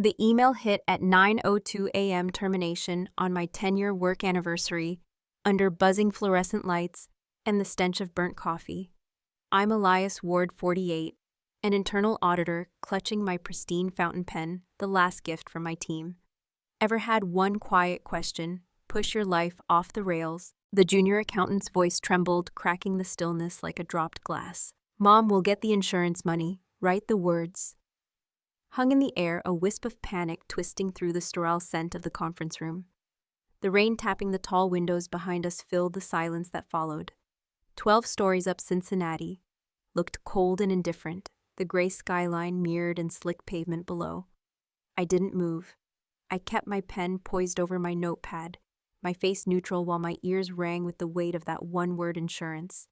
The email hit at 9:02 a.m. termination on my 10-year work anniversary, under buzzing fluorescent lights and the stench of burnt coffee. I'm Elias Ward, 48, an internal auditor clutching my pristine fountain pen, the last gift from my team. Ever had one quiet question push your life off the rails? The junior accountant's voice trembled, cracking the stillness like a dropped glass. Mom, will get the insurance money. Write the words. Hung in the air, a wisp of panic twisting through the sterile scent of the conference room. The rain tapping the tall windows behind us filled the silence that followed. 12 stories up Cincinnati looked cold and indifferent, the gray skyline mirrored in slick pavement below. I didn't move. I kept my pen poised over my notepad, my face neutral while my ears rang with the weight of that one-word insurance.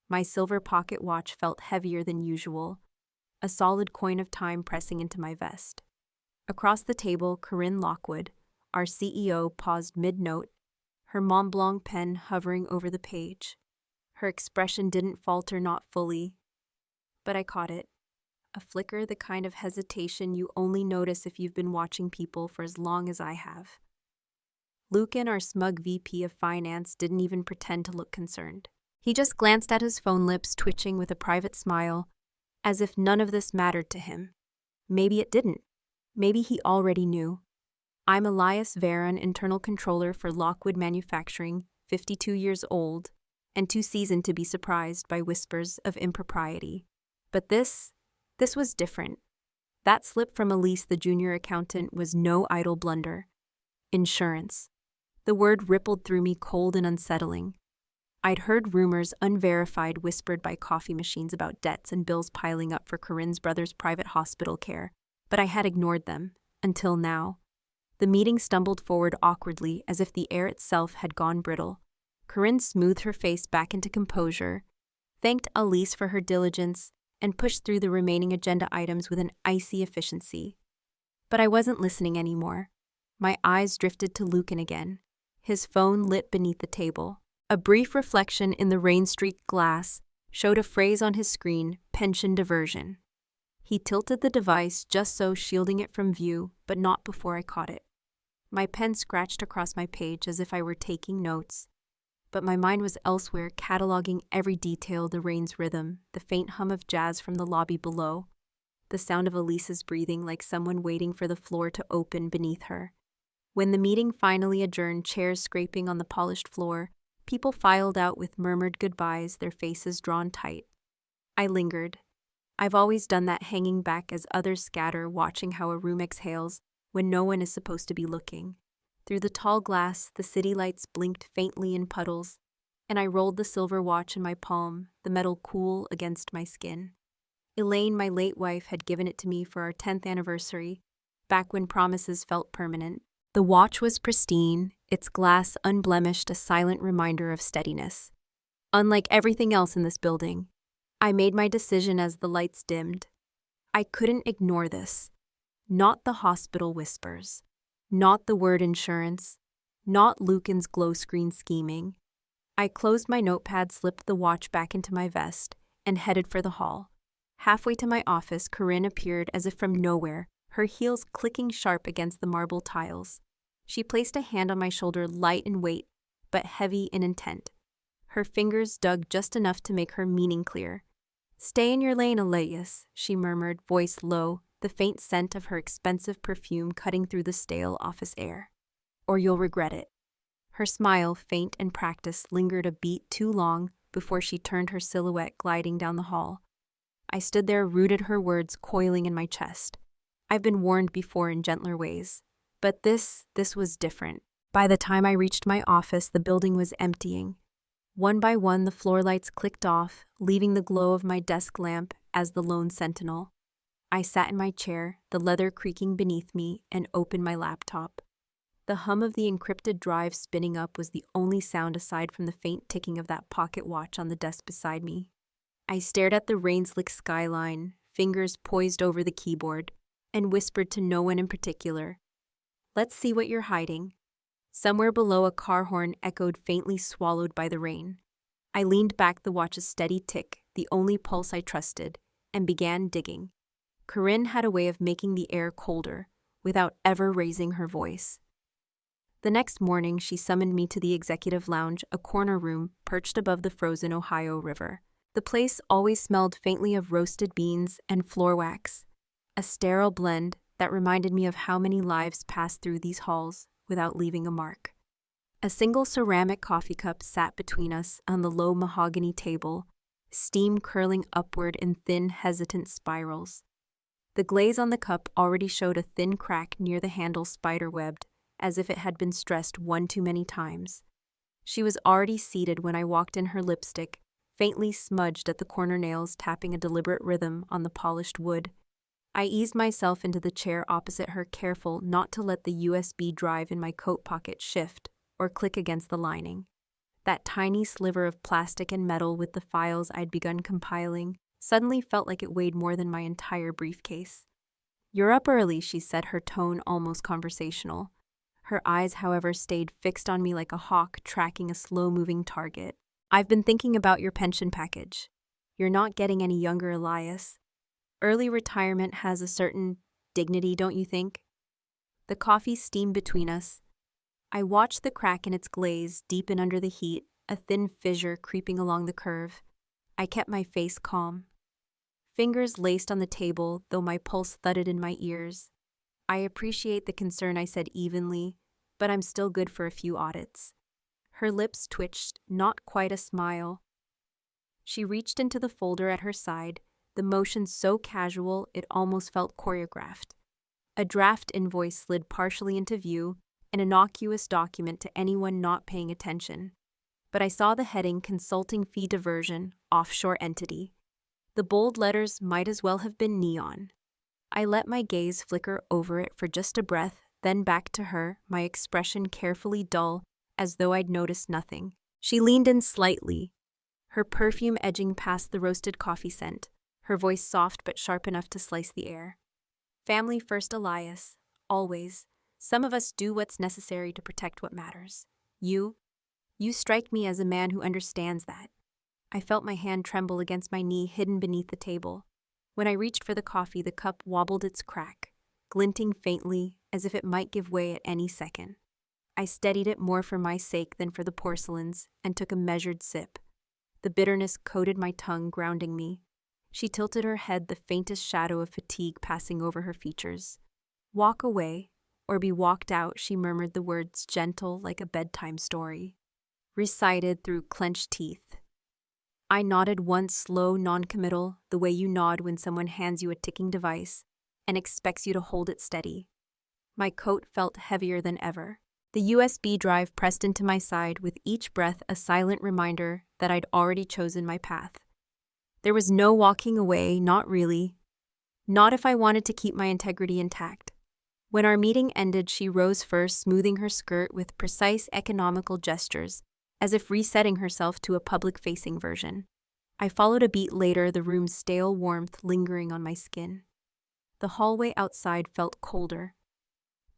My silver pocket watch felt heavier than usual, a solid coin of time pressing into my vest. Across the table, Corinne Lockwood, our CEO, paused mid-note, her Mont Blanc pen hovering over the page. Her expression didn't falter, not fully, but I caught it. A flicker, the kind of hesitation you only notice if you've been watching people for as long as I have. Lucan, our smug VP of Finance, didn't even pretend to look concerned. He just glanced at his phone, lips twitching with a private smile, as if none of this mattered to him. Maybe it didn't. Maybe he already knew. I'm Elias Varon, internal controller for Lockwood Manufacturing, 52 years old, and too seasoned to be surprised by whispers of impropriety. But this was different. That slip from Elise, the junior accountant, was no idle blunder. Insurance. The word rippled through me, cold and unsettling. I'd heard rumors, unverified, whispered by coffee machines about debts and bills piling up for Corinne's brother's private hospital care, but I had ignored them, until now. The meeting stumbled forward awkwardly, as if the air itself had gone brittle. Corinne smoothed her face back into composure, thanked Elise for her diligence, and pushed through the remaining agenda items with an icy efficiency. But I wasn't listening anymore. My eyes drifted to Lucan again, his phone lit beneath the table. A brief reflection in the rain-streaked glass showed a phrase on his screen, pension diversion. He tilted the device just so, shielding it from view, but not before I caught it. My pen scratched across my page as if I were taking notes, but my mind was elsewhere, cataloging every detail: the rain's rhythm, the faint hum of jazz from the lobby below, the sound of Elise's breathing like someone waiting for the floor to open beneath her. When the meeting finally adjourned, chairs scraping on the polished floor, people filed out with murmured goodbyes, their faces drawn tight. I lingered. I've always done that, hanging back as others scatter, watching how a room exhales when no one is supposed to be looking. Through the tall glass, the city lights blinked faintly in puddles, and I rolled the silver watch in my palm, the metal cool against my skin. Elaine, my late wife, had given it to me for our 10th anniversary, back when promises felt permanent. The watch was pristine, its glass unblemished, a silent reminder of steadiness. Unlike everything else in this building, I made my decision as the lights dimmed. I couldn't ignore this. Not the hospital whispers. Not the word insurance. Not Lucan's glow screen scheming. I closed my notepad, slipped the watch back into my vest, and headed for the hall. Halfway to my office, Corinne appeared as if from nowhere, her heels clicking sharp against the marble tiles. She placed a hand on my shoulder, light in weight, but heavy in intent. Her fingers dug just enough to make her meaning clear. "Stay in your lane, Elias," she murmured, voice low, the faint scent of her expensive perfume cutting through the stale office air. "Or you'll regret it." Her smile, faint and practiced, lingered a beat too long before she turned, her silhouette gliding down the hall. I stood there, rooted, her words coiling in my chest. I've been warned before in gentler ways, but this was different. By the time I reached my office, the building was emptying. One by one, the floor lights clicked off, leaving the glow of my desk lamp as the lone sentinel. I sat in my chair, the leather creaking beneath me, and opened my laptop. The hum of the encrypted drive spinning up was the only sound aside from the faint ticking of that pocket watch on the desk beside me. I stared at the rain-slick skyline, fingers poised over the keyboard, and whispered to no one in particular, "Let's see what you're hiding." Somewhere below, a car horn echoed, faintly swallowed by the rain. I leaned back, the watch's steady tick, the only pulse I trusted, and began digging. Corinne had a way of making the air colder, without ever raising her voice. The next morning, she summoned me to the executive lounge, a corner room perched above the frozen Ohio River. The place always smelled faintly of roasted beans and floor wax, a sterile blend that reminded me of how many lives passed through these halls without leaving a mark. A single ceramic coffee cup sat between us on the low mahogany table, steam curling upward in thin, hesitant spirals. The glaze on the cup already showed a thin crack near the handle spider-webbed, as if it had been stressed one too many times. She was already seated when I walked in, her lipstick, faintly smudged at the corner nails, tapping a deliberate rhythm on the polished wood. I eased myself into the chair opposite her, careful not to let the USB drive in my coat pocket shift or click against the lining. That tiny sliver of plastic and metal with the files I'd begun compiling suddenly felt like it weighed more than my entire briefcase. "You're up early," she said, her tone almost conversational. Her eyes, however, stayed fixed on me like a hawk tracking a slow-moving target. "I've been thinking about your pension package. You're not getting any younger, Elias. Early retirement has a certain dignity, don't you think?" The coffee steamed between us. I watched the crack in its glaze deepen under the heat, a thin fissure creeping along the curve. I kept my face calm. Fingers laced on the table, though my pulse thudded in my ears. "I appreciate the concern," I said evenly, "but I'm still good for a few audits." Her lips twitched, not quite a smile. She reached into the folder at her side, the motion so casual it almost felt choreographed. A draft invoice slid partially into view, an innocuous document to anyone not paying attention. But I saw the heading, "Consulting Fee Diversion, Offshore Entity." The bold letters might as well have been neon. I let my gaze flicker over it for just a breath, then back to her, my expression carefully dull, as though I'd noticed nothing. She leaned in slightly, her perfume edging past the roasted coffee scent, her voice soft but sharp enough to slice the air. "Family first, Elias. Always. Some of us do what's necessary to protect what matters. You strike me as a man who understands that." I felt my hand tremble against my knee hidden beneath the table. When I reached for the coffee, the cup wobbled its crack, glinting faintly as if it might give way at any second. I steadied it more for my sake than for the porcelain's and took a measured sip. The bitterness coated my tongue, grounding me. She tilted her head, the faintest shadow of fatigue passing over her features. "Walk away, or be walked out," she murmured, the words gentle like a bedtime story, recited through clenched teeth. I nodded once, slow, non-committal, the way you nod when someone hands you a ticking device and expects you to hold it steady. My coat felt heavier than ever. The USB drive pressed into my side, with each breath a silent reminder that I'd already chosen my path. There was no walking away, not really. Not if I wanted to keep my integrity intact. When our meeting ended, she rose first, smoothing her skirt with precise, economical gestures, as if resetting herself to a public-facing version. I followed a beat later, the room's stale warmth lingering on my skin. The hallway outside felt colder.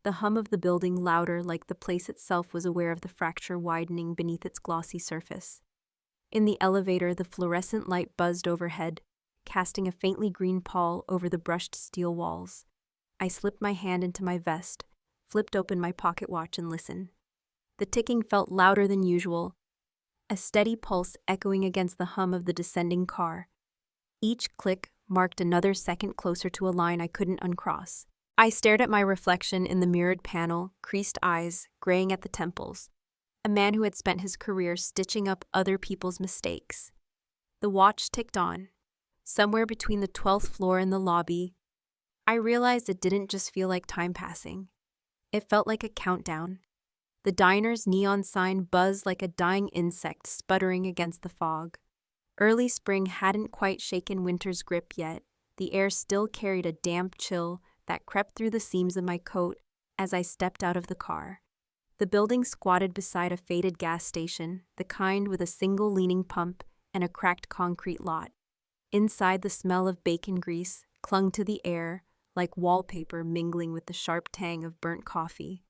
The hum of the building louder, like the place itself was aware of the fracture widening beneath its glossy surface. In the elevator, the fluorescent light buzzed overhead, casting a faintly green pall over the brushed steel walls. I slipped my hand into my vest, flipped open my pocket watch, and listened. The ticking felt louder than usual, a steady pulse echoing against the hum of the descending car. Each click marked another second closer to a line I couldn't uncross. I stared at my reflection in the mirrored panel, creased eyes, graying at the temples. A man who had spent his career stitching up other people's mistakes. The watch ticked on. Somewhere between the 12th floor and the lobby, I realized it didn't just feel like time passing. It felt like a countdown. The diner's neon sign buzzed like a dying insect sputtering against the fog. Early spring hadn't quite shaken winter's grip yet. The air still carried a damp chill that crept through the seams of my coat as I stepped out of the car. The building squatted beside a faded gas station, the kind with a single leaning pump and a cracked concrete lot. Inside, the smell of bacon grease clung to the air like wallpaper mingling with the sharp tang of burnt coffee.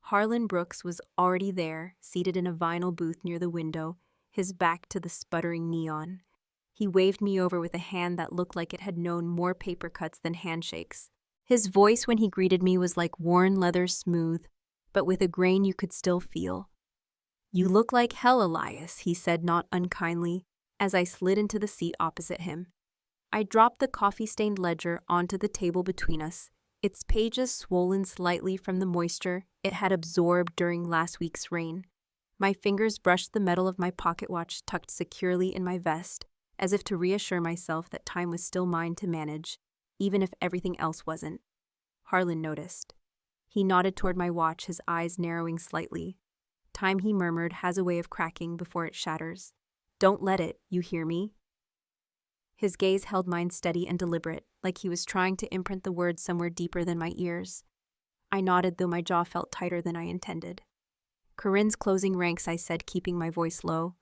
Harlan Brooks was already there, seated in a vinyl booth near the window, his back to the sputtering neon. He waved me over with a hand that looked like it had known more paper cuts than handshakes. His voice when he greeted me was like worn leather smooth, but with a grain you could still feel. "You look like hell, Elias," he said not unkindly, as I slid into the seat opposite him. I dropped the coffee-stained ledger onto the table between us, its pages swollen slightly from the moisture it had absorbed during last week's rain. My fingers brushed the metal of my pocket watch tucked securely in my vest, as if to reassure myself that time was still mine to manage, even if everything else wasn't. Harlan noticed. He nodded toward my watch, his eyes narrowing slightly. "Time," he murmured, "has a way of cracking before it shatters. Don't let it, you hear me?" His gaze held mine steady and deliberate, like he was trying to imprint the words somewhere deeper than my ears. I nodded, though my jaw felt tighter than I intended. "Corinne's closing ranks," I said, keeping my voice low.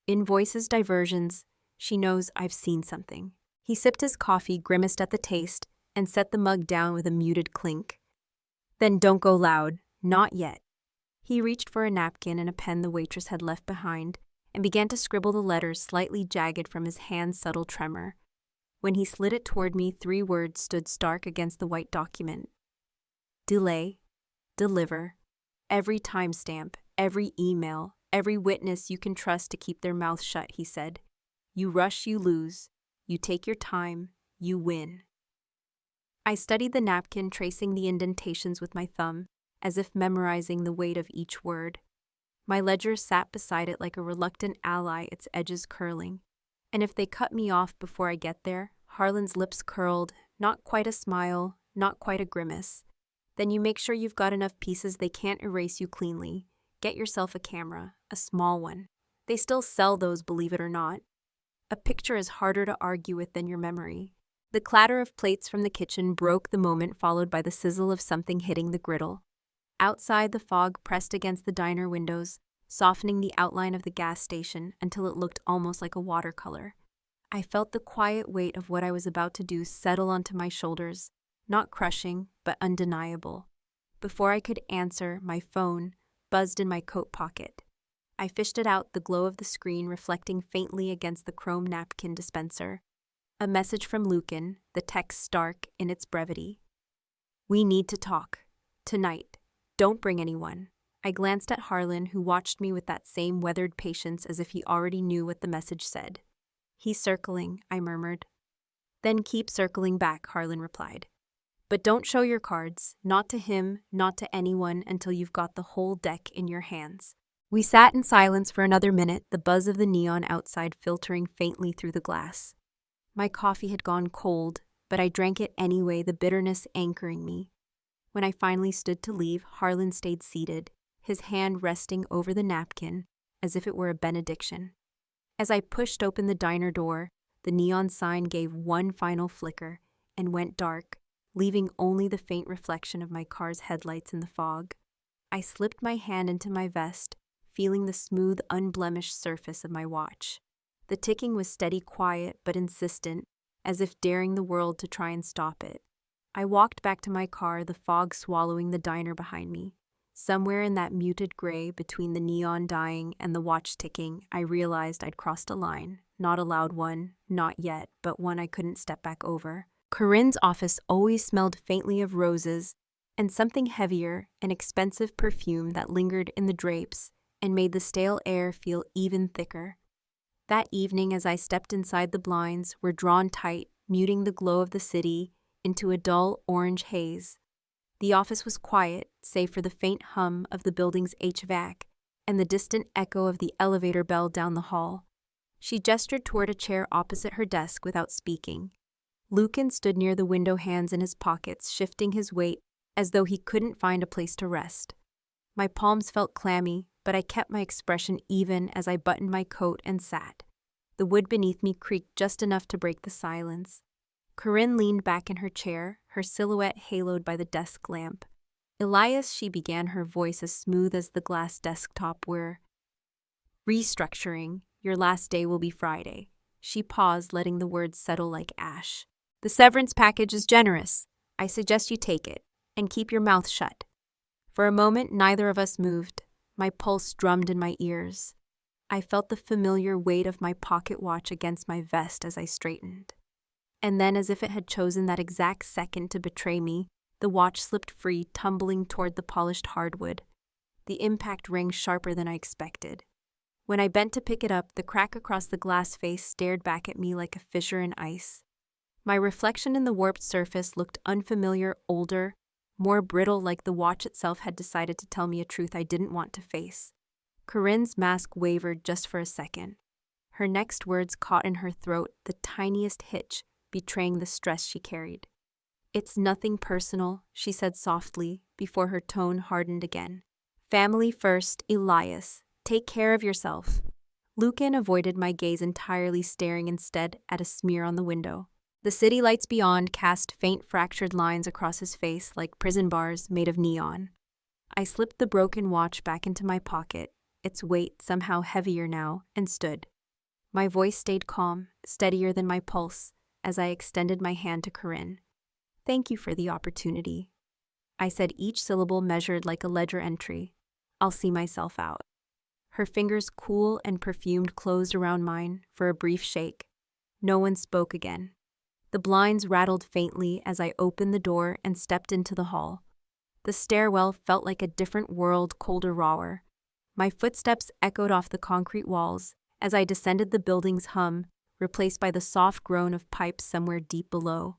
"In voices diversions, she knows I've seen something." He sipped his coffee, grimaced at the taste, and set the mug down with a muted clink. "Then don't go loud. Not yet." He reached for a napkin and a pen the waitress had left behind, and began to scribble the letters slightly jagged from his hand's subtle tremor. When he slid it toward me, 3 words stood stark against the white document. "Delay. Deliver. Every timestamp, every email, every witness you can trust to keep their mouth shut," he said. "You rush, you lose. You take your time, you win." I studied the napkin, tracing the indentations with my thumb, as if memorizing the weight of each word. My ledger sat beside it like a reluctant ally, its edges curling. And if they cut me off before I get there, Harlan's lips curled, not quite a smile, not quite a grimace. "Then you make sure you've got enough pieces they can't erase you cleanly. Get yourself a camera, a small one. They still sell those, believe it or not. A picture is harder to argue with than your memory." The clatter of plates from the kitchen broke the moment, followed by the sizzle of something hitting the griddle. Outside, the fog pressed against the diner windows, softening the outline of the gas station until it looked almost like a watercolor. I felt the quiet weight of what I was about to do settle onto my shoulders, not crushing, but undeniable. Before I could answer, my phone buzzed in my coat pocket. I fished it out, the glow of the screen reflecting faintly against the chrome napkin dispenser. A message from Lucan, the text stark in its brevity. "We need to talk. Tonight. Don't bring anyone." I glanced at Harlan, who watched me with that same weathered patience as if he already knew what the message said. "He's circling," I murmured. "Then keep circling back," Harlan replied. "But don't show your cards, not to him, not to anyone, until you've got the whole deck in your hands." We sat in silence for another minute, the buzz of the neon outside filtering faintly through the glass. My coffee had gone cold, but I drank it anyway, the bitterness anchoring me. When I finally stood to leave, Harlan stayed seated, his hand resting over the napkin as if it were a benediction. As I pushed open the diner door, the neon sign gave one final flicker and went dark, leaving only the faint reflection of my car's headlights in the fog. I slipped my hand into my vest, feeling the smooth, unblemished surface of my watch. The ticking was steady, quiet, but insistent, as if daring the world to try and stop it. I walked back to my car, the fog swallowing the diner behind me. Somewhere in that muted gray between the neon dying and the watch ticking, I realized I'd crossed a line. Not a loud one, not yet, but one I couldn't step back over. Corinne's office always smelled faintly of roses and something heavier, an expensive perfume that lingered in the drapes and made the stale air feel even thicker. That evening, as I stepped inside, the blinds were drawn tight, muting the glow of the city into a dull orange haze. The office was quiet, save for the faint hum of the building's HVAC and the distant echo of the elevator bell down the hall. She gestured toward a chair opposite her desk without speaking. Lucan stood near the window, hands in his pockets, shifting his weight as though he couldn't find a place to rest. My palms felt clammy, but I kept my expression even as I buttoned my coat and sat. The wood beneath me creaked just enough to break the silence. Corinne leaned back in her chair, her silhouette haloed by the desk lamp. "Elias," she began, her voice as smooth as the glass desktop, "we're restructuring. Your last day will be Friday." She paused, letting the words settle like ash. "The severance package is generous. I suggest you take it, and keep your mouth shut." For a moment, neither of us moved. My pulse drummed in my ears. I felt the familiar weight of my pocket watch against my vest as I straightened. And then, as if it had chosen that exact second to betray me, the watch slipped free, tumbling toward the polished hardwood. The impact rang sharper than I expected. When I bent to pick it up, the crack across the glass face stared back at me like a fissure in ice. My reflection in the warped surface looked unfamiliar, older, more brittle, like the watch itself had decided to tell me a truth I didn't want to face. Corinne's mask wavered just for a second. Her next words caught in her throat, the tiniest hitch, betraying the stress she carried. "It's nothing personal," she said softly, before her tone hardened again. "Family first, Elias. Take care of yourself." Lucan avoided my gaze entirely, staring instead at a smear on the window. The city lights beyond cast faint fractured lines across his face like prison bars made of neon. I slipped the broken watch back into my pocket, its weight somehow heavier now, and stood. My voice stayed calm, steadier than my pulse, as I extended my hand to Corinne. "Thank you for the opportunity." I said, each syllable measured like a ledger entry. "I'll see myself out." Her fingers, cool and perfumed, closed around mine for a brief shake. No one spoke again. The blinds rattled faintly as I opened the door and stepped into the hall. The stairwell felt like a different world, colder, rawer. My footsteps echoed off the concrete walls as I descended, the building's hum replaced by the soft groan of pipes somewhere deep below.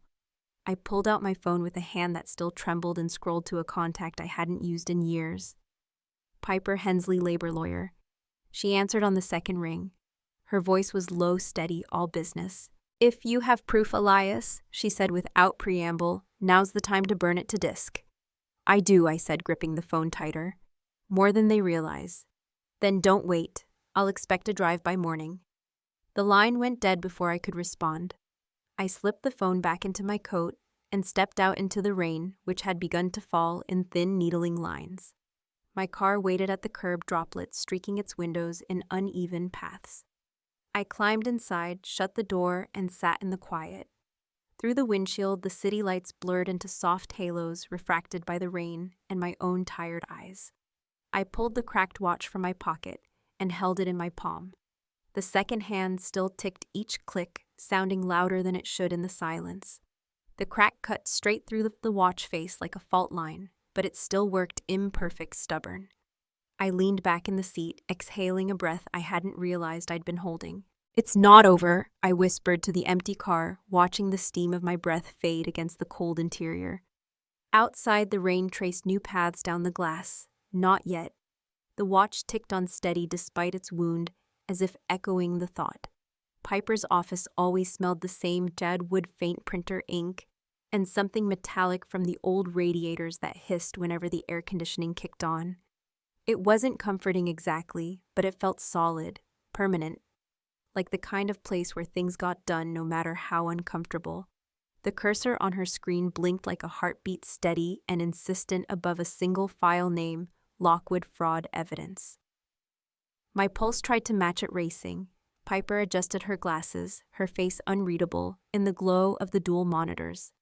I pulled out my phone with a hand that still trembled and scrolled to a contact I hadn't used in years. Piper Hensley, labor lawyer. She answered on the second ring. Her voice was low, steady, all business. "If you have proof, Elias," she said without preamble, "now's the time to burn it to disk." "I do," I said, gripping the phone tighter. "More than they realize." "Then don't wait. I'll expect a drive by morning." The line went dead before I could respond. I slipped the phone back into my coat and stepped out into the rain, which had begun to fall in thin, needling lines. My car waited at the curb, droplets streaking its windows in uneven paths. I climbed inside, shut the door, and sat in the quiet. Through the windshield, the city lights blurred into soft halos refracted by the rain and my own tired eyes. I pulled the cracked watch from my pocket and held it in my palm. The second hand still ticked each click, sounding louder than it should in the silence. The crack cut straight through the watch face like a fault line, but it still worked, imperfect, stubborn. I leaned back in the seat, exhaling a breath I hadn't realized I'd been holding. "It's not over," I whispered to the empty car, watching the steam of my breath fade against the cold interior. Outside, the rain traced new paths down the glass. Not yet. The watch ticked on steady despite its wound, as if echoing the thought. Piper's office always smelled the same dead wood, faint printer ink, and something metallic from the old radiators that hissed whenever the air conditioning kicked on. It wasn't comforting exactly, but it felt solid, permanent, like the kind of place where things got done no matter how uncomfortable. The cursor on her screen blinked like a heartbeat, steady and insistent above a single file name, Lockwood Fraud Evidence. My pulse tried to match it, racing. Piper adjusted her glasses, her face unreadable, in the glow of the dual monitors.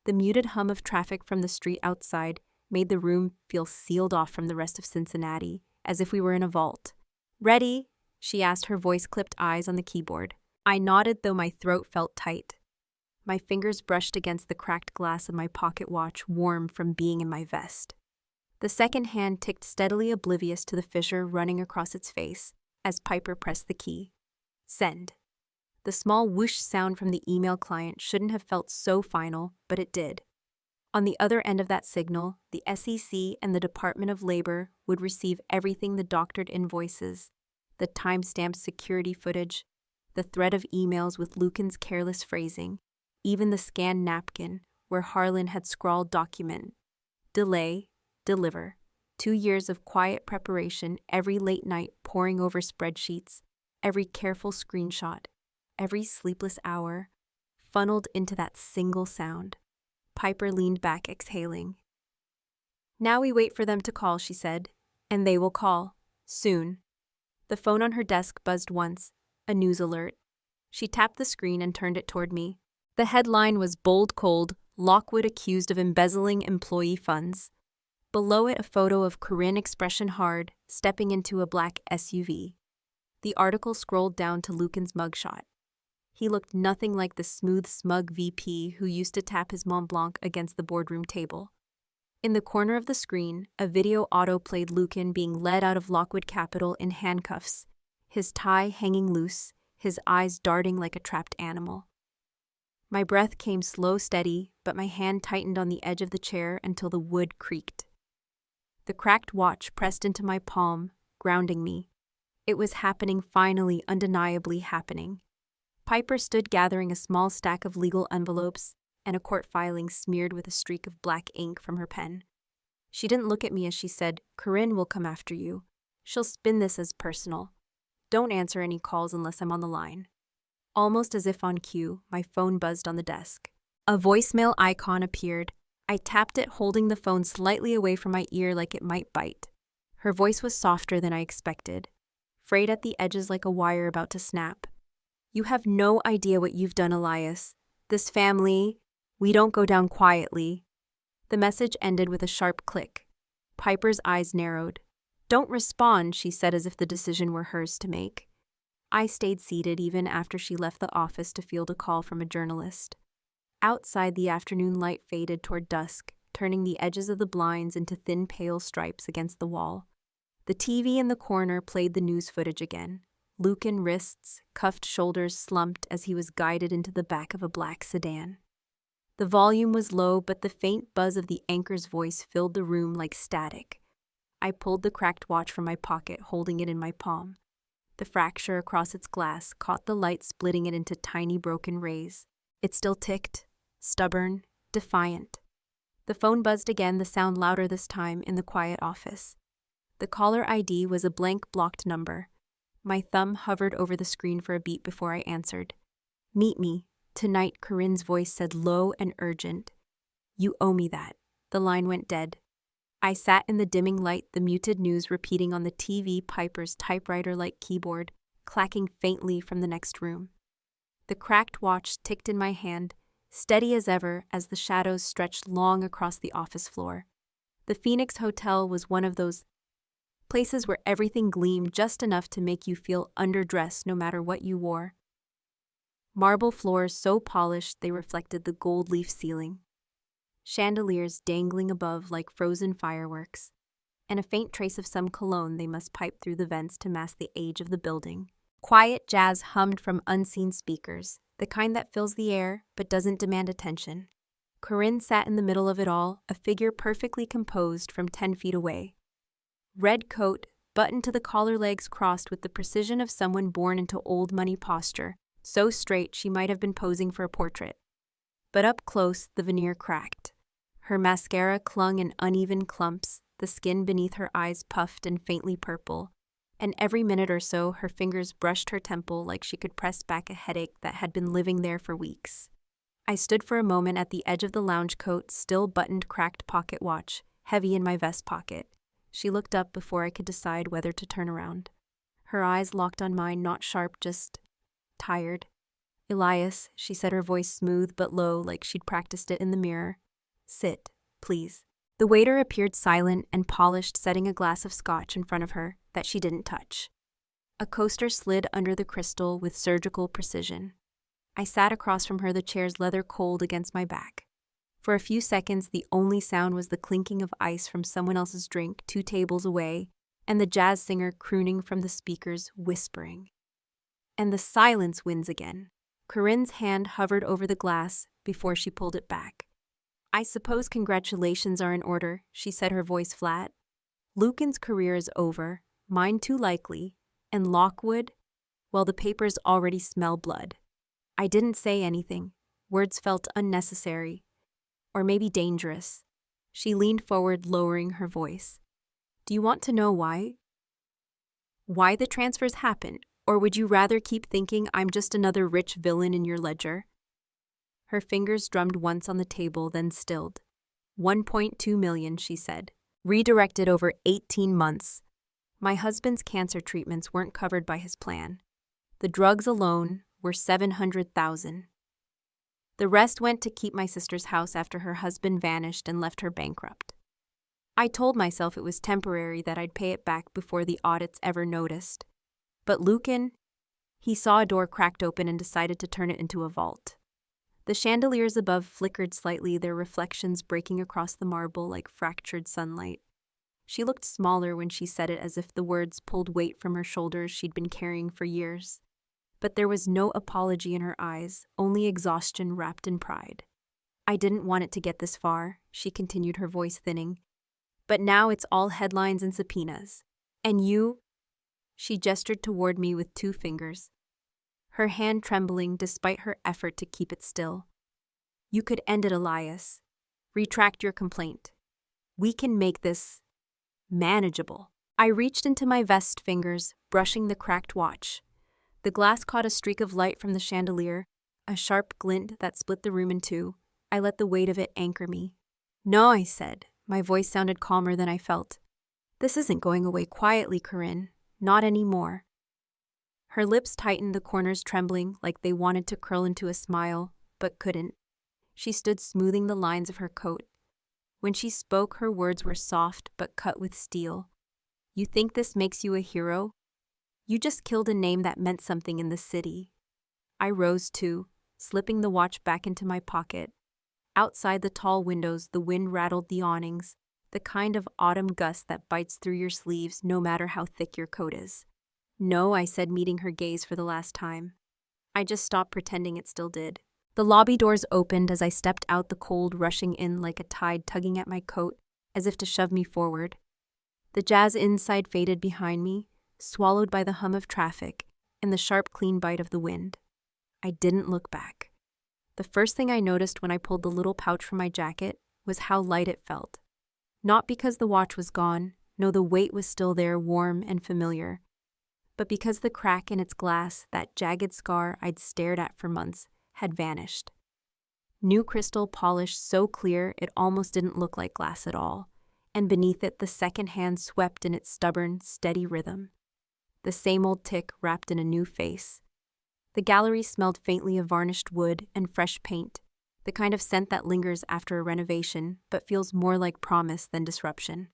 The muted hum of traffic from the street outside made the room feel sealed off from the rest of Cincinnati, as if we were in a vault. "Ready?" she asked, her voice-clipped eyes on the keyboard. I nodded, though my throat felt tight. My fingers brushed against the cracked glass of my pocket watch, warm from being in my vest. The second hand ticked steadily, oblivious to the fissure running across its face, as Piper pressed the key. Send. The small whoosh sound from the email client shouldn't have felt so final, but it did. On the other end of that signal, the SEC and the Department of Labor would receive everything: the doctored invoices, the time-stamped security footage, the thread of emails with Lucan's careless phrasing, even the scanned napkin where Harlan had scrawled document. Delay, deliver. 2 years of quiet preparation, every late night poring over spreadsheets, every careful screenshot, every sleepless hour, funneled into that single sound. Piper leaned back, exhaling. "Now we wait for them to call," she said, "and they will call. Soon." The phone on her desk buzzed once, a news alert. She tapped the screen and turned it toward me. The headline was bold, cold, "Lockwood accused of embezzling employee funds." Below it, a photo of Corinne, expression hard, stepping into a black SUV. The article scrolled down to Lucan's mugshot. He looked nothing like the smooth, smug VP who used to tap his Mont Blanc against the boardroom table. In the corner of the screen, a video auto-played Lucan being led out of Lockwood Capital in handcuffs, his tie hanging loose, his eyes darting like a trapped animal. My breath came slow, steady, but my hand tightened on the edge of the chair until the wood creaked. The cracked watch pressed into my palm, grounding me. It was happening, finally, undeniably happening. Piper stood gathering a small stack of legal envelopes and a court filing smeared with a streak of black ink from her pen. She didn't look at me as she said, "Corinne will come after you. She'll spin this as personal. Don't answer any calls unless I'm on the line." Almost as if on cue, my phone buzzed on the desk. A voicemail icon appeared. I tapped it, holding the phone slightly away from my ear like it might bite. Her voice was softer than I expected, frayed at the edges like a wire about to snap. "You have no idea what you've done, Elias. This family, we don't go down quietly." The message ended with a sharp click. Piper's eyes narrowed. "Don't respond," she said as if the decision were hers to make. I stayed seated even after she left the office to field a call from a journalist. Outside, the afternoon light faded toward dusk, turning the edges of the blinds into thin, pale stripes against the wall. The TV in the corner played the news footage again. Lucan wrists, cuffed shoulders slumped as he was guided into the back of a black sedan. The volume was low, but the faint buzz of the anchor's voice filled the room like static. I pulled the cracked watch from my pocket, holding it in my palm. The fracture across its glass caught the light, splitting it into tiny broken rays. It still ticked, stubborn, defiant. The phone buzzed again, the sound louder this time, in the quiet office. The caller ID was a blank blocked number. My thumb hovered over the screen for a beat before I answered. "Meet me tonight," Corinne's voice said, low and urgent. "You owe me that." The line went dead. I sat in the dimming light, the muted news repeating on the TV, Piper's typewriter-like keyboard, clacking faintly from the next room. The cracked watch ticked in my hand, steady as ever as the shadows stretched long across the office floor. The Phoenix Hotel was one of those places where everything gleamed just enough to make you feel underdressed no matter what you wore. Marble floors so polished they reflected the gold leaf ceiling. Chandeliers dangling above like frozen fireworks, and a faint trace of some cologne they must pipe through the vents to mask the age of the building. Quiet jazz hummed from unseen speakers, the kind that fills the air but doesn't demand attention. Corinne sat in the middle of it all, a figure perfectly composed from 10 feet away. Red coat, buttoned to the collar, legs crossed with the precision of someone born into old money posture, so straight she might have been posing for a portrait. But up close, the veneer cracked. Her mascara clung in uneven clumps, the skin beneath her eyes puffed and faintly purple, and every minute or so her fingers brushed her temple like she could press back a headache that had been living there for weeks. I stood for a moment at the edge of the lounge coat, still buttoned cracked pocket watch, heavy in my vest pocket. She looked up before I could decide whether to turn around. Her eyes locked on mine, not sharp, just tired. "Elias," she said, her voice smooth but low, like she'd practiced it in the mirror. "Sit, please." The waiter appeared silent and polished, setting a glass of scotch in front of her that she didn't touch. A coaster slid under the crystal with surgical precision. I sat across from her, the chair's leather cold against my back. For a few seconds, the only sound was the clinking of ice from someone else's drink 2 tables away, and the jazz singer crooning from the speakers, whispering. And the silence wins again. Corinne's hand hovered over the glass before she pulled it back. "I suppose congratulations are in order," she said, her voice flat. "Lucan's career is over, mine too likely, and Lockwood, well, the papers already smell blood." I didn't say anything. Words felt unnecessary, or maybe dangerous. She leaned forward, lowering her voice. "Do you want to know why? Why the transfers happened? Or would you rather keep thinking I'm just another rich villain in your ledger?" Her fingers drummed once on the table, then stilled. 1.2 million, she said. Redirected over 18 months. My husband's cancer treatments weren't covered by his plan. The drugs alone were 700,000. The rest went to keep my sister's house after her husband vanished and left her bankrupt. I told myself it was temporary, that I'd pay it back before the audits ever noticed. But Lucan, He saw a door cracked open and decided to turn it into a vault. The chandeliers above flickered slightly, their reflections breaking across the marble like fractured sunlight. She looked smaller when she said it, as if the words pulled weight from her shoulders she'd been carrying for years. But there was no apology in her eyes, only exhaustion wrapped in pride. I didn't want it to get this far, she continued, her voice thinning. But now it's all headlines and subpoenas. And you? She gestured toward me with 2 fingers, her hand trembling despite her effort to keep it still. You could end it, Elias. Retract your complaint. We can make this manageable. I reached into my vest fingers, brushing the cracked watch. The glass caught a streak of light from the chandelier, a sharp glint that split the room in 2. I let the weight of it anchor me. No, I said. My voice sounded calmer than I felt. This isn't going away quietly, Corinne. Not anymore. Her lips tightened, the corners trembling like they wanted to curl into a smile, but couldn't. She stood smoothing the lines of her coat. When she spoke, her words were soft but cut with steel. You think this makes you a hero? You just killed a name that meant something in the city. I rose too, slipping the watch back into my pocket. Outside the tall windows, the wind rattled the awnings, the kind of autumn gust that bites through your sleeves no matter how thick your coat is. No, I said, meeting her gaze for the last time. I just stopped pretending it still did. The lobby doors opened as I stepped out, the cold rushing in like a tide tugging at my coat as if to shove me forward. The jazz inside faded behind me, swallowed by the hum of traffic and the sharp, clean bite of the wind. I didn't look back. The first thing I noticed when I pulled the little pouch from my jacket was how light it felt. Not because the watch was gone, no, the weight was still there, warm and familiar, but because the crack in its glass, that jagged scar I'd stared at for months, had vanished. New crystal polish so clear it almost didn't look like glass at all, and beneath it the second hand swept in its stubborn, steady rhythm. The same old tick wrapped in a new face. The gallery smelled faintly of varnished wood and fresh paint, the kind of scent that lingers after a renovation but feels more like promise than disruption.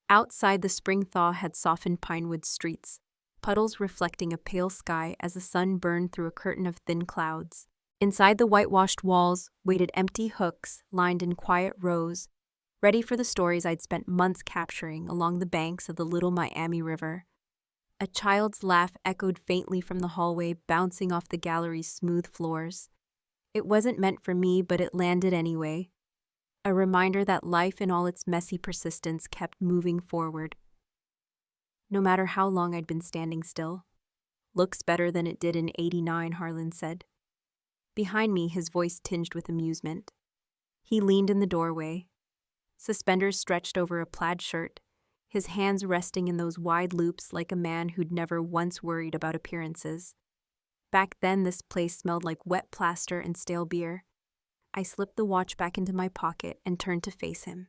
Outside, the spring thaw had softened pinewood streets, puddles reflecting a pale sky as the sun burned through a curtain of thin clouds. Inside, the whitewashed walls waited empty hooks lined in quiet rows, ready for the stories I'd spent months capturing along the banks of the Little Miami River. A child's laugh echoed faintly from the hallway, bouncing off the gallery's smooth floors. It wasn't meant for me, but it landed anyway. A reminder that life in all its messy persistence kept moving forward. No matter how long I'd been standing still. Looks better than it did in '89, Harlan said. Behind me, his voice tinged with amusement. He leaned in the doorway, suspenders stretched over a plaid shirt, his hands resting in those wide loops like a man who'd never once worried about appearances. Back then, this place smelled like wet plaster and stale beer. I slipped the watch back into my pocket and turned to face him.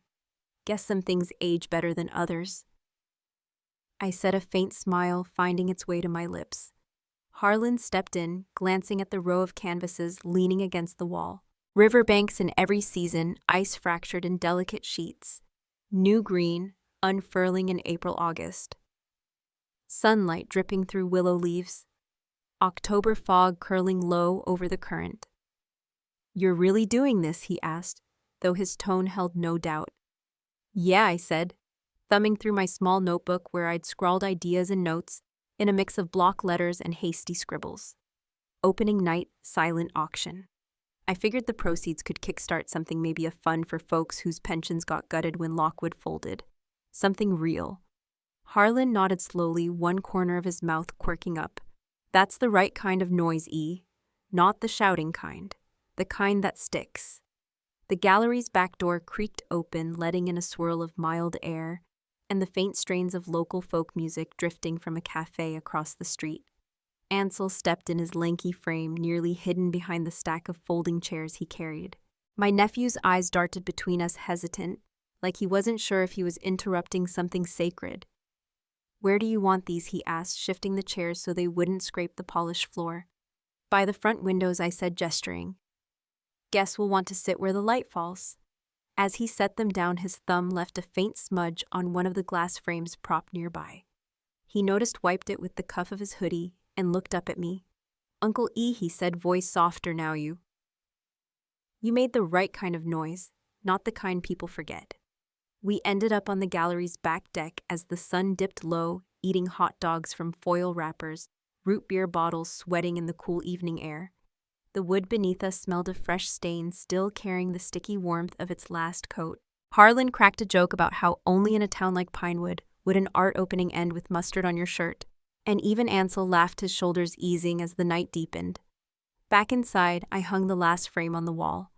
Guess some things age better than others. I said, a faint smile finding its way to my lips. Harlan stepped in, glancing at the row of canvases leaning against the wall. Riverbanks in every season, ice fractured in delicate sheets. New green, unfurling in April-August. Sunlight dripping through willow leaves. October fog curling low over the current. You're really doing this, he asked, though his tone held no doubt. Yeah, I said, thumbing through my small notebook where I'd scrawled ideas and notes in a mix of block letters and hasty scribbles. Opening night, silent auction. I figured the proceeds could kickstart something, maybe a fund for folks whose pensions got gutted when Lockwood folded. Something real. Harlan nodded slowly, one corner of his mouth quirking up. That's the right kind of noise, E. Not the shouting kind. The kind that sticks. The gallery's back door creaked open, letting in a swirl of mild air, and the faint strains of local folk music drifting from a cafe across the street. Ansel stepped in his lanky frame, nearly hidden behind the stack of folding chairs he carried. My nephew's eyes darted between us, hesitant, like he wasn't sure if he was interrupting something sacred. Where do you want these, he asked, shifting the chairs so they wouldn't scrape the polished floor. By the front windows, I said, gesturing. Guess we'll want to sit where the light falls. As he set them down, his thumb left a faint smudge on one of the glass frames propped nearby. He noticed, wiped it with the cuff of his hoodie, and looked up at me. Uncle E, he said, voice softer now you. You made the right kind of noise, not the kind people forget. We ended up on the gallery's back deck as the sun dipped low, eating hot dogs from foil wrappers, root beer bottles sweating in the cool evening air. The wood beneath us smelled of fresh stains, still carrying the sticky warmth of its last coat. Harlan cracked a joke about how only in a town like Pinewood would an art opening end with mustard on your shirt, and even Ansel laughed, his shoulders easing as the night deepened. Back inside, I hung the last frame on the wall.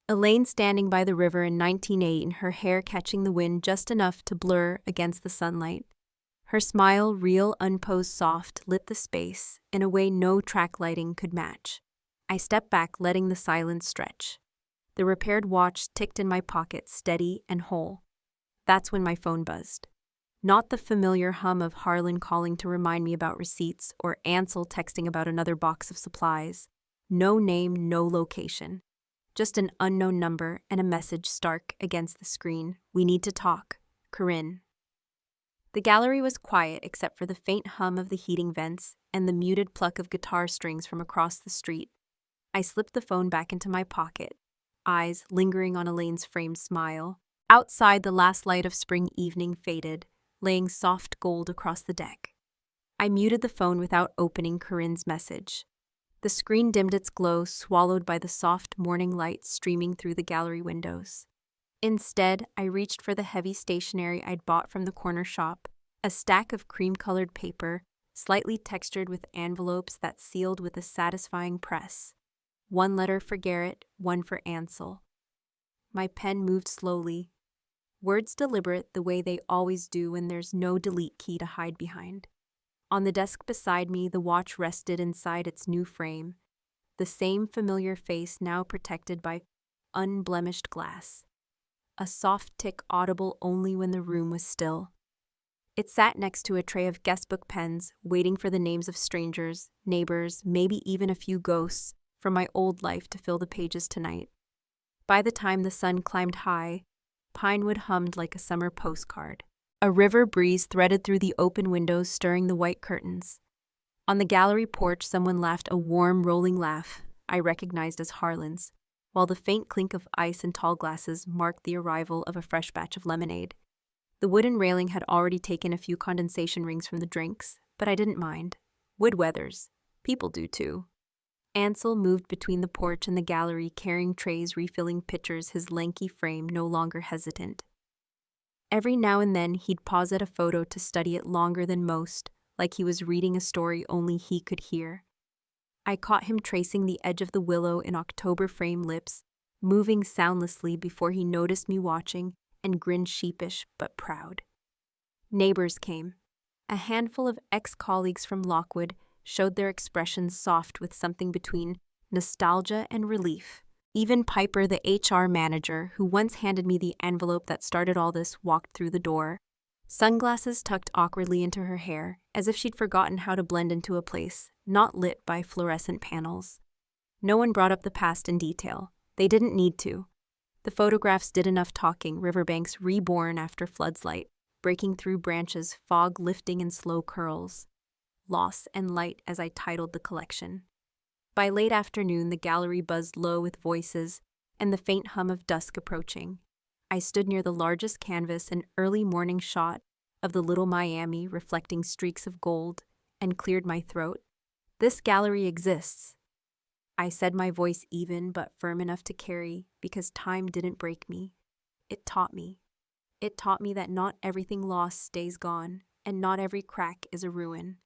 Elaine standing by the river in 1908 and her hair catching the wind just enough to blur against the sunlight. Her smile, real, unposed, soft, lit the space in a way no track lighting could match. I stepped back, letting the silence stretch. The repaired watch ticked in my pocket, steady and whole. That's when my phone buzzed. Not the familiar hum of Harlan calling to remind me about receipts or Ansel texting about another box of supplies. No name, no location. Just an unknown number and a message stark against the screen. We need to talk. Corinne. The gallery was quiet except for the faint hum of the heating vents and the muted pluck of guitar strings from across the street. I slipped the phone back into my pocket, eyes lingering on Elaine's framed smile. Outside, the last light of spring evening faded, laying soft gold across the deck. I muted the phone without opening Corinne's message. The screen dimmed its glow, swallowed by the soft morning light streaming through the gallery windows. Instead, I reached for the heavy stationery I'd bought from the corner shop, a stack of cream-colored paper, slightly textured with envelopes that sealed with a satisfying press. One letter for Garrett, one for Ansel. My pen moved slowly, words deliberate the way they always do when there's no delete key to hide behind. On the desk beside me, the watch rested inside its new frame, the same familiar face now protected by unblemished glass. A soft tick audible only when the room was still. It sat next to a tray of guestbook pens, waiting for the names of strangers, neighbors, maybe even a few ghosts from my old life to fill the pages tonight. By the time the sun climbed high, Pinewood hummed like a summer postcard. A river breeze threaded through the open windows, stirring the white curtains. On the gallery porch, someone laughed, a warm, rolling laugh I recognized as Harlan's, while the faint clink of ice in tall glasses marked the arrival of a fresh batch of lemonade. The wooden railing had already taken a few condensation rings from the drinks, but I didn't mind. Wood weathers. People do too. Ansel moved between the porch and the gallery, carrying trays, refilling pitchers, his lanky frame no longer hesitant. Every now and then, he'd pause at a photo to study it longer than most, like he was reading a story only he could hear. I caught him tracing the edge of the willow in October frame lips, moving soundlessly before he noticed me watching and grinned, sheepish but proud. Neighbors came. A handful of ex-colleagues from Lockwood showed their expressions soft with something between nostalgia and relief. Even Piper, the HR manager, who once handed me the envelope that started all this, walked through the door, sunglasses tucked awkwardly into her hair, as if she'd forgotten how to blend into a place not lit by fluorescent panels. No one brought up the past in detail. They didn't need to. The photographs did enough talking, riverbanks reborn after flood's light, breaking through branches, fog lifting in slow curls. Loss and light, as I titled the collection. By late afternoon, the gallery buzzed low with voices and the faint hum of dusk approaching. I stood near the largest canvas, an early morning shot of the Little Miami reflecting streaks of gold, and cleared my throat. This gallery exists. I said, my voice even but firm enough to carry, because time didn't break me. It taught me. It taught me that not everything lost stays gone, and not every crack is a ruin.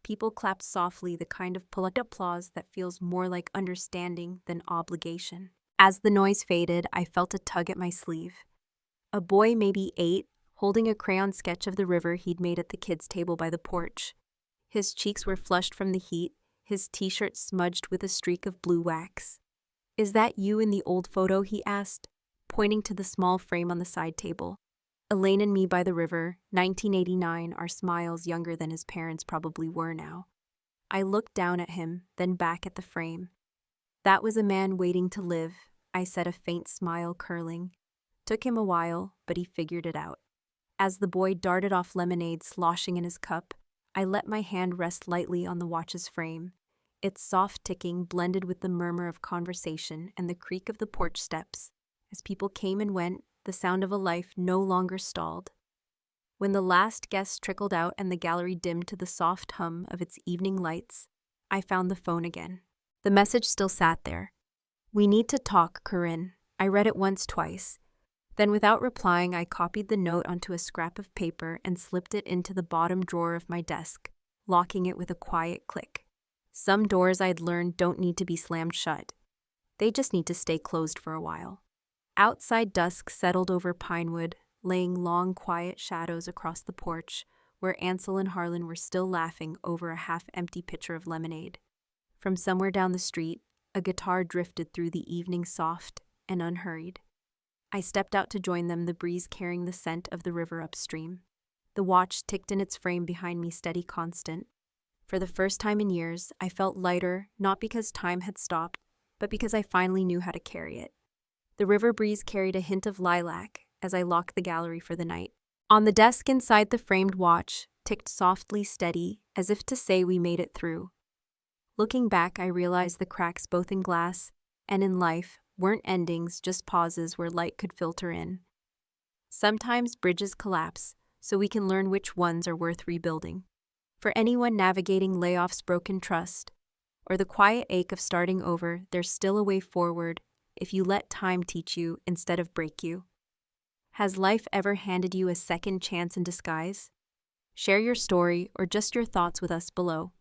People clapped softly, the kind of polite applause that feels more like understanding than obligation. As the noise faded, I felt a tug at my sleeve. A boy, maybe 8, holding a crayon sketch of the river he'd made at the kids' table by the porch. His cheeks were flushed from the heat, his t-shirt smudged with a streak of blue wax. "Is that you in the old photo?" he asked, pointing to the small frame on the side table. Elaine and me by the river, 1989, our smiles younger than his parents probably were now. I looked down at him, then back at the frame. That was a man waiting to live, I said, a faint smile curling. Took him a while, but he figured it out. As the boy darted off lemonade sloshing in his cup, I let my hand rest lightly on the watch's frame. its soft ticking blended with the murmur of conversation and the creak of the porch steps. As people came and went, the sound of a life no longer stalled. When the last guest trickled out and the gallery dimmed to the soft hum of its evening lights, I found the phone again. The message still sat there. "We need to talk, Corinne." I read it once, twice. Then without replying, I copied the note onto a scrap of paper and slipped it into the bottom drawer of my desk, locking it with a quiet click. Some doors I'd learned don't need to be slammed shut. They just need to stay closed for a while. Outside dusk settled over Pinewood, laying long, quiet shadows across the porch, where Ansel and Harlan were still laughing over a half-empty pitcher of lemonade. From somewhere down the street, a guitar drifted through the evening soft and unhurried. I stepped out to join them, the breeze carrying the scent of the river upstream. The watch ticked in its frame behind me, steady, constant. For the first time in years, I felt lighter, not because time had stopped, but because I finally knew how to carry it. The river breeze carried a hint of lilac as I locked the gallery for the night. On the desk inside, the framed watch ticked softly, steady, as if to say we made it through. Looking back, I realized the cracks both in glass and in life weren't endings, just pauses where light could filter in. Sometimes bridges collapse, so we can learn which ones are worth rebuilding. For anyone navigating layoffs, broken trust, or the quiet ache of starting over, there's still a way forward if you let time teach you instead of break you. Has life ever handed you a second chance in disguise? Share your story or just your thoughts with us below.